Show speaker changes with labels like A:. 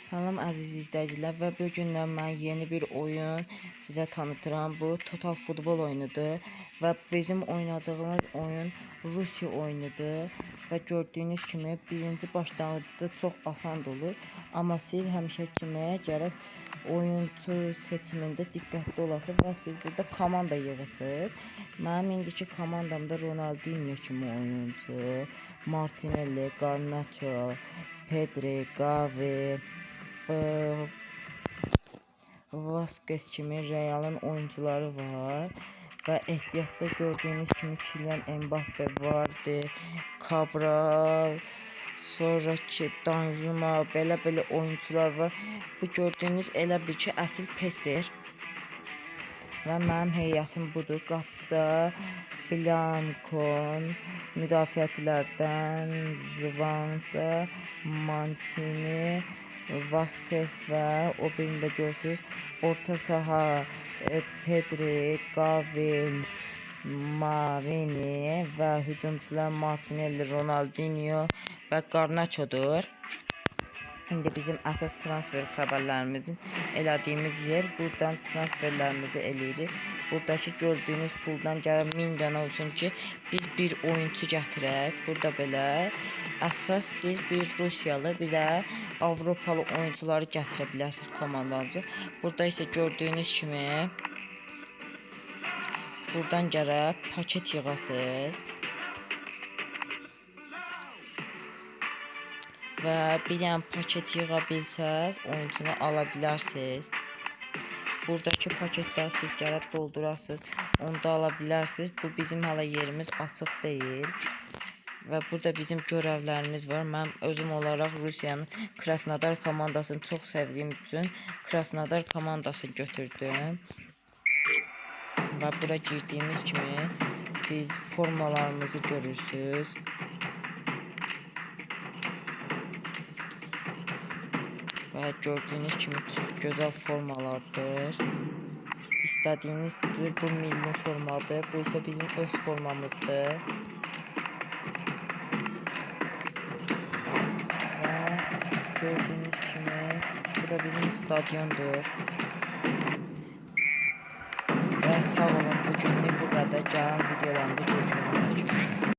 A: Salam əziz izləyicilər və bu gündən mən yeni bir oyun sizə tanıtıram. Bu Total futbol oyunudur və bizim oynadığımız oyun Rusiya oyunudur və gördüyünüz kimi birinci başlanğıcda çox asan olur. Amma siz həmişə kimi gərək oyuncu seçimində diqqətli olasınız və siz burada komanda yığırsınız. Mənim indiki komandamda Ronaldinho kimi oyuncu, Martinelli, Garnacho, Pedri, Gavi, Vasquez kimi Real'ın oyuncuları var və ehtiyatda gördüyünüz kimi Kylian Mbappe vardı, Cabral, sonraki Danjuma, belə oyuncular var. Bu gördüyünüz elə bir ki əsl PES'dir və mənim heyətim budur. Qapıda Blankon, müdafiəçilərdən Zvansa, Mantini, Vasquez və o birində görürsünüz orta saha Pedri, Gavi, Marini və hücumçular Martinelli, Ronaldinho və Garnacho'dur. İndi bizim əsas transfer xəbərlərimizin elədiyimiz yer. Buradan transferlərimizi eləyirik. Buradakı gördüyünüz puldan gərək 1000 dənə olsun ki biz bir oyuncu gətirək. Burada belə əsas siz bir Rusiyalı, bir də Avropalı oyuncuları gətirə bilərsiniz komandanızı. Burada isə gördüyünüz kimi buradan gərək paket yığasınız. Və bir dənə paket yığa bilsəz oyuncunu ala bilərsiniz. Buradakı paketləri siz gərək doldurasınız. Onu da ala bilərsiniz. Bu bizim hala yerimiz açıq deyil. Və burada bizim görevlərimiz var. Mən özüm olaraq Rusiyanın Krasnodar komandasını çox sevdiyim üçün Krasnodar komandasını götürdüm. Və bura girdiyimiz kimi biz formalarımızı görürsünüz. Və gördüyünüz kimi çox gözəl formalardır. İstədiyiniz cür bu milli formadır. Bu isə bizim öz formamızdır. Və gördüyünüz kimi bu da bizim stadiondur. Və sağ olun, bugünlük bu qədər. Gələn videolarımda görüşənə dək.